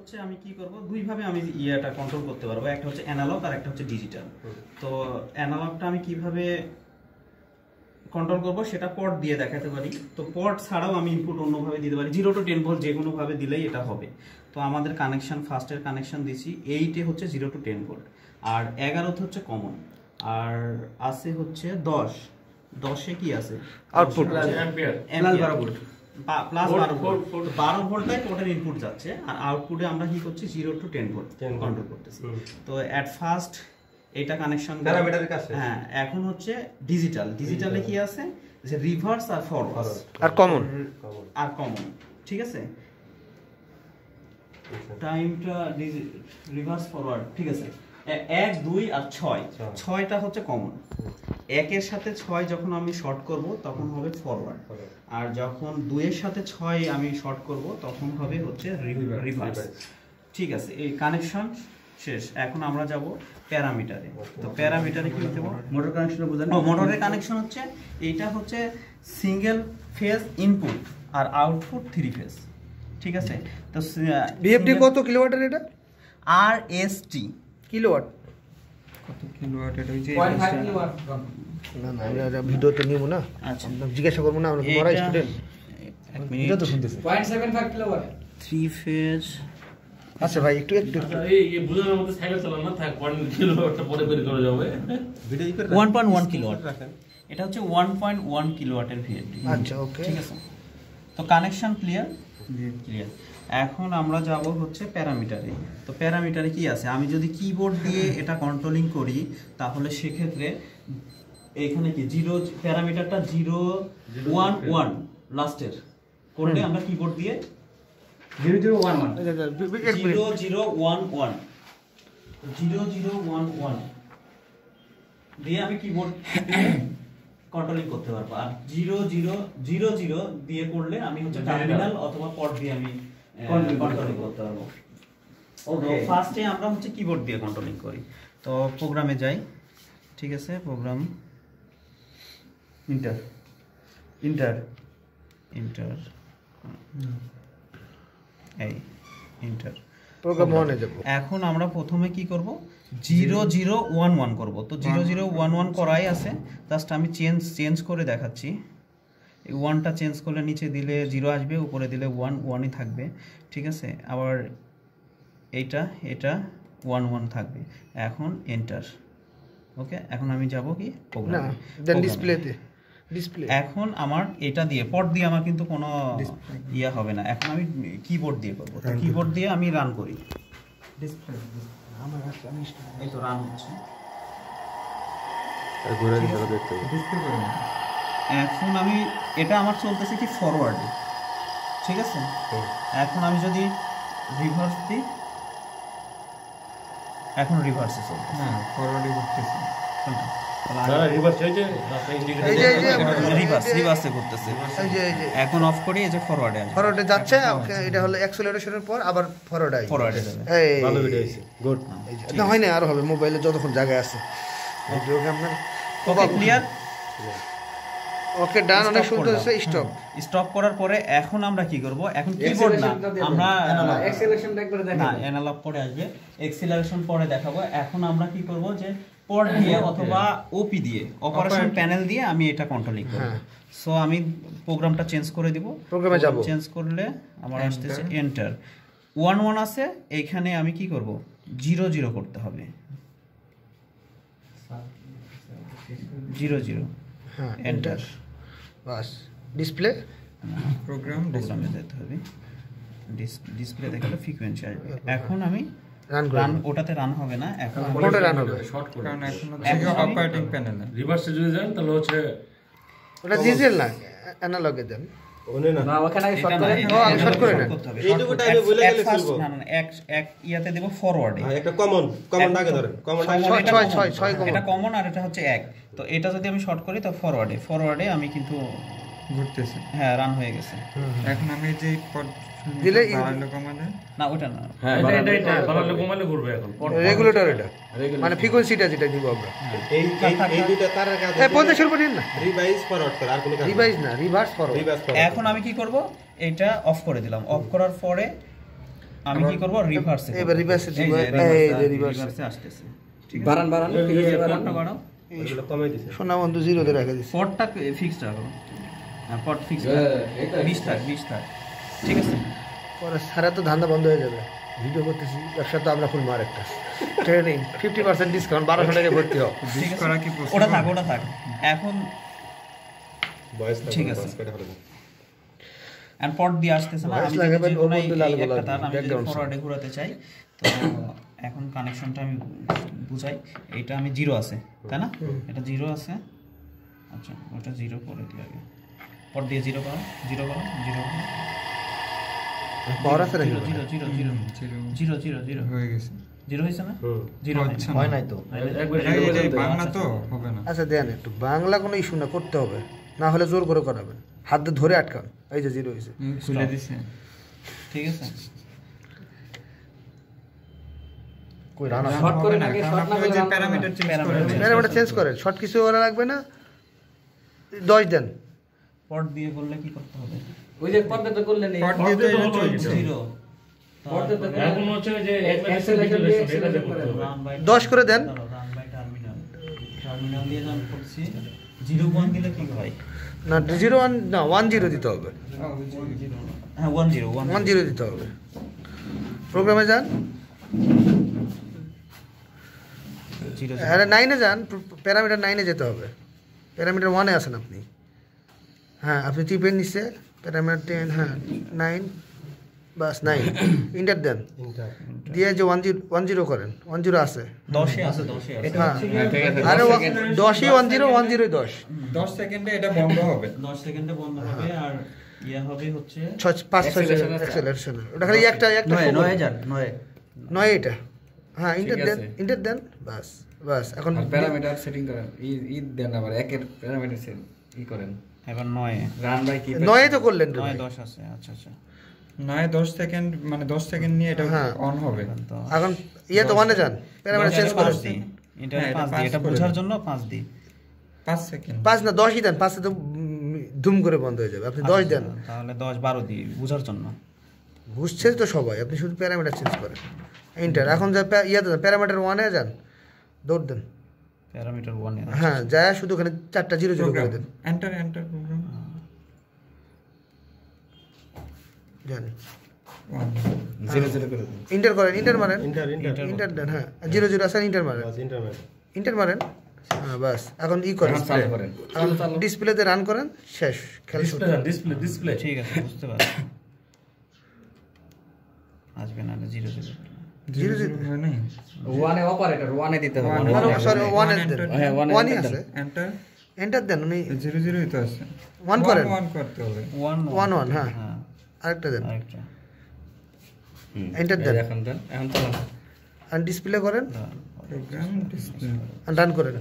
হচ্ছে আমি কি করব, দুই ভাবে আমি ইয়েটা কন্ট্রোল করতে পারবো, একটা হচ্ছে অ্যানালগ আর একটা হচ্ছে ডিজিটাল। তো অ্যানালগটা আমি কিভাবে কন্ট্রোল করব সেটা পোর্ট দিয়ে দেখাতে পারি। তো পোর্ট ছাড়াও আমি ইনপুট অন্যভাবে দিতে পারি, 0 to 10 ভোল্ট যে কোনো ভাবে দিলেই এটা হবে। তো আমাদের কানেকশন ফার্স্টের কানেকশন দিছি, 8 হচ্ছে 0 to 10 ভোল্ট, আর 11 হচ্ছে কমন, আর আছে হচ্ছে 10 কি আছে আউটপুট অ্যাম্পিয়ার প্লাস 12 ভোল্টে পোর্টের ইনপুট যাচ্ছে, আর আউটপুটে আমরা কি করছি 0 to 10 ভোল্ট কন্ট্রোল করতেছি। তো এট ফার্স্ট এটা কানেকশন প্যারামিটারের কাছে। হ্যাঁ, এখন হচ্ছে ডিজিটালে কি আছে যে rivers are forward R common ঠিক আছে। টাইমটা রিভার্স ফরওয়ার্ড ঠিক আছে। 1 2 আর 6টা হচ্ছে কমন। 1 এর সাথে 6 যখন আমি শর্ট করব তখন হবে ফরওয়ার্ড, আর যখন 2 এর সাথে 6 আমি শর্ট করব তখন হবে হচ্ছে রিভার্স। ঠিক আছে, এই কানেকশন শেষ। এখন আমরা যাব প্যারামিটারে। তো প্যারামিটারে কি দেব, মোটর কানেকশন বুঝানো। মোটরের কানেকশন হচ্ছে এইটা হচ্ছে সিঙ্গেল ফেজ ইনপুট আর আউটপুট 3 ফেজ। ঠিক আছে, তো বিএফডি কত কিলোওয়াটের এটা? আরএসটি কিলোওয়াট কত কিলোওয়াট এটা হইছে 0.5 কিলোওয়াট। না না আমরা ভিডিওতে নিব না। আচ্ছা, জিজ্ঞাসা করব না, আমরা মরা স্টুডেন্ট। এক মিনিট, ভিডিও তো শুনতেছে 0.75 কিলোওয়াট 3 ফেজ। আচ্ছা ভাই একটু এই বুঝানোর মধ্যে সাইকেল চালানো না থাক 1 কিলোওয়াটটা পরে করে করা যাবে। ভিডিও করে 1.1 কিলোওয়াট রাখেন। এটা হচ্ছে 1.1 কিলোওয়াটের ভিএফডি। আচ্ছা ওকে, ঠিক আছে। তো কানেকশন ক্লিয়ার। এখন আমরা যাব হচ্ছে প্যারামিটারে। তো প্যারামিটারে কি আছে, আমি যদি কিবোর্ড দিয়ে এটা কন্ট্রোলিং করি তাহলে সেক্ষেত্রে এখানে কি 0 প্যারামিটারটা 0 1 1 লাস্টের করলে আমরা কিবোর্ড দিয়ে 0011 0011 0011 দিয়ে আমি কিবোর্ড কন্ট্রোলিং করতে পারবো। আর 0000 দিয়ে করলে আমি হচ্ছে টার্মিনাল অথবা পট দিয়ে আমি কন্ট্রোলিং করতে পারবো। ওকে, ফার্স্টে আমরা হচ্ছে কিবোর্ড দিয়ে কন্ট্রোলিং করি। তো প্রোগ্রামে যাই। ঠিক আছে, প্রোগ্রাম ইন্টার এই ইন্টার প্রোগ্রাম অনে যাব। এখন আমরা প্রথমে কি করব, 0011 করব। তো 0011 করাই আছে, জাস্ট আমি চেঞ্জ করে দেখাচ্ছি। এই 1টা চেঞ্জ করলে নিচে দিলে 0 আসবে, উপরে দিলে 1ই থাকবে। ঠিক আছে, আবার এটা 11 থাকবে। এখন এন্টার। ওকে, এখন আমি যাব কি প্রোগ্রামে, দেন ডিসপ্লেতে। এখন আমার এটা দিয়ে পট দিয়ে আমার কিন্তু কোনো ইয়া হবে না। এখন আমি কিবোর্ড দিয়ে করব। তো কিবোর্ড দিয়ে আমি রান করি। ডিসপ্লে আমার আছে, আমি এই তো রান হচ্ছে। ঘুরে দিতে দেখতে ডিসপ্লে করে না। এখন আমি এটা আমার চলতেছে কি ফরওয়ার্ডে। ঠিক আছে, এখন আমি যদি রিভার্স দিই, এখন রিভার্সে চলছে। হ্যাঁ ফরওয়ার্ডে করতেছি। রিভার্সে করতেছে। এখন অফ করি, এই যে ফরওয়ার্ডে যাচ্ছে। ওকে, এটা হলো অ্যাক্সেলারেশনের পর আবার ফরওয়ার্ডে যাবে। এই ভালো ভিডিও হইছে, গুড। না হয় না, আরো হবে, মোবাইলে যতক্ষণ জায়গা আছে। Video camera okay, clear. Okay, done. অনেক সুন্দর হচ্ছে। স্টপ করার পরে এখন আমরা কি করব, এখন কিবোর্ড না, আমরা অ্যাক্সেলারেশনটা একবার দেখাবো। না, অ্যানালগ পরে আসবে, অ্যাক্সেলারেশন পরে দেখাবো। এখন আমরা কি করব, যে পোর্ট দিয়ে অথবা ওপি দিয়ে, অপারেশন প্যানেল দিয়ে আমি এটা কন্ট্রোলিং করব। সো আমি প্রোগ্রামটা চেঞ্জ করে দিব। প্রোগ্রামে যাব, চেঞ্জ করলে আমার আসতেছে এন্টার। 11 আছে, এইখানে আমি কি করব, 00 করতে হবে। 00, হ্যাঁ এন্টার। বাস, ডিসপ্লে প্রোগ্রামে যেতে হবে। ডিসপ্লে দেখালে ফ্রিকোয়েন্সি আসবে। এখন আমি রান ওটাতে রান হবে না, এখন কোনটা রান হবে? শর্ট করে কারণ এখন অপারেটিং প্যানেলে রিভার্সে যদি যান তাহলে হচ্ছে ওটা ডিজিটাল না, অ্যানালগে দেন। না ওখানে আগে শর্ট করে আগে শর্ট করে নেন। এইটুকু টাইমে বলে গেলে চলবে না। এক ইয়াতে দেব ফরওয়ার্ডে। একটা কমন আগে ধরেন, কমন আগে 6 কমন। এটা কমন, আর এটা হচ্ছে 1। তো এটা যদি আমি শর্ট করি তো ফরওয়ার্ডে আমি কিন্তু ঘুরতেছে। হ্যাঁ, রান হয়ে গেছে। এখন আমি যে দিলে বাড়াইলো কমালে না, ওটা না, হ্যাঁ এটা বাড়ালে কমালে ঘুরবে। এখন রেগুলেটর, এটা মানে ফ্রিকোয়েন্সিটা যেটা দিব আমরা। এই দুটো তারের কাছে এই 50 উপর নিন না, রিভাইজ ফরওয়ার্ড করে, আর কোনো কাজ রিভাইজ না, রিভার্স ফরওয়ার্ড। এখন আমি কি করব, এটা অফ করে দিলাম। অফ করার পরে আমি কি করব রিভার্সে এবার reverse এ দিব, এই যে reverse এ। রিভার্সে আসতেছে ঠিক আছে বাড়ান বাড়ান পটটা বাড়াও ওইগুলো কমাই দিছে সোনা বন্ধু 0 তে রেখে দিছি। পটটা ফিক্সড রাখো হ্যাঁ পট ফিক্সড 20 থাক ঠিক আছে পরে সারা তো ধান্দা বন্ধ হয়ে যাবে। ভিডিও করতেছি, ব্যবসা তো আমরা ফুল মার একটা ট্রেনিং 50% ডিসকাউন্ট 1200 টাকা ভর্তি হোক। ঠিক আছে করা কি ওটা থাক এখন বয়স ঠিক আছে। কেটে ফেলে দাও। এন্ড পট দিয়ে আসতেছে না Voice আমি লাগাবেন, যদি ওর কোনো মধ্যে লাল একটা গোলাপ তার আমি যদি background ফরওয়ার্ডে ঘোরাতে চাই তো এখন কানেকশনটা আমি বুঝাই এটা আমি 0 আছে তাই না এটা 0 আছে আচ্ছা ওটা 0 করে দিই আগে পট দিয়ে 0 করো পাওয়ার আছে নাকি? 0 হয়ে গেছে 0 হইছে না হুম। 0 হচ্ছে না। হয় নাই তো। একবার এই বাংলা তো হবে না। আচ্ছা দেন একটু, বাংলা কোনো ইস্যু না, করতে হবে, না হলে জোর করে করাবেন, হাত দিয়ে ধরে আটকান। এই যে 0 হয়েছে। খুলে দিছে। ঠিক আছে কই রানা শর্ট করে নাকি কারণ শর্ট না আপনি করে যে run প্যারামিটার চেঞ্জ করে Parameter প্যারামিটার চেঞ্জ করেন, শর্ট কিছু করা লাগবে না, 10 দেন। পট দিয়ে করলে কি করতে হবে ওই যে পর্দাটা করলেন এই পট দিয়ে তো এটা চলছে। 0 পর্দাটা এখন হচ্ছে যে acceleration দিয়ে acceleration করে দেবো। 10 করে দেন। রান বাই টার্মিনাল দিয়ে রান করছি 0 1 দিলে কি হয় না 0 1 না 1 0 দিতে হবে, হ্যাঁ 1 0 1 0 দিতে হবে। প্রোগ্রামে যান, 0 আরে 9 এ যান, প্যারামিটার 9 এ যেতে হবে। প্যারামিটার 1 এ আছেন আপনি। হ্যাঁ আপনি টিপেন নিচে প্যারামিটার 10, হ্যাঁ 9, বাস 9 ইন্টার দেন, ইন্টার দিয়ে যে 1 0 করেন, 1 0 আছে। 10 এ আছে হ্যাঁ ঠিক আছে আরে 10ই 10 0 10 10 10 সেকেন্ডে এটা বন্ধ হবে। 10 সেকেন্ডে বন্ধ হবে আর ইয়া হবে হচ্ছে 5 6 অ্যাক্সেলারেশন। ওটা খালি একটা 9 এটা। হ্যাঁ ইন্টার দেন, ইন্টার দেন, বাস বাস। এখন প্যারামিটার সেটিং করেন ই দেন আবার একের প্যারামিটার সেট ই করেন এখন 9 রান বাই কি 9 এ তো করলেন রে 9 ভাই। 10 আছে আচ্ছা নয় 10 সেকেন্ড মানে 10 সেকেন্ড নিয়ে এটা হ্যাঁ। অন হবে। তো এখন ইয়ে তো 1 এ যান, প্যারামিটার চেঞ্জ করেন। এটা হ্যাঁ, এটা 5 দিই এটা 5 করে বোঝার দিন। জন্য 5 দিই 5 সেকেন্ড 5 না 10ই দেন, 5 এ তো ধুম করে বন্ধ হয়ে যাবে। আপনি 10 দেন, তাহলে 10 12 দিই বোঝার জন্য বুঝছেন তো সবাই, আপনি শুধু প্যারামিটার চেঞ্জ করেন। এন্টার। এখন যা ইয়ে দেন, প্যারামিটার 1 এ যান, দৌড় দেন। প্যারামিটার 1 এ হ্যাঁ যায় শুধু ওখানে 4টা 0 0 করে দেন। এন্টার প্রোগ্রাম যান 0 0 করে দেন ইন্টার করেন, ইন্টার মারেন, ইন্টার ইন্টার দেন। হ্যাঁ 0 0 আছে, ইন্টার মারেন, বাস ইন্টারনেট ইন্টার মারেন। হ্যাঁ বাস। এখন ই করেন, এখন চালু করেন এখন ডিসপ্লেতে রান করেন, শেষ খেলা শুরু। ডিসপ্লে ঠিক আছে বুঝতে পারছি আসবে না 0 0 0 0 হয় নাই। ওয়ানে অপারেটর ওয়ানে দিতে হবে সরি 1 এ দেন, হ্যাঁ 1 ই আছে, এন্টার এন্টার দেন। উনি 0 0 ই তো আছে। 1 করেন, 1 করতে হবে। 1 1 হ্যাঁ হ্যাঁ আরেকটা দেন, আরেকটা এন্টার দেন, এখন দেন এখন চালান আর ডিসপ্লে করেন, প্রোগ্রাম ডিসপ্লে আর রান করেন।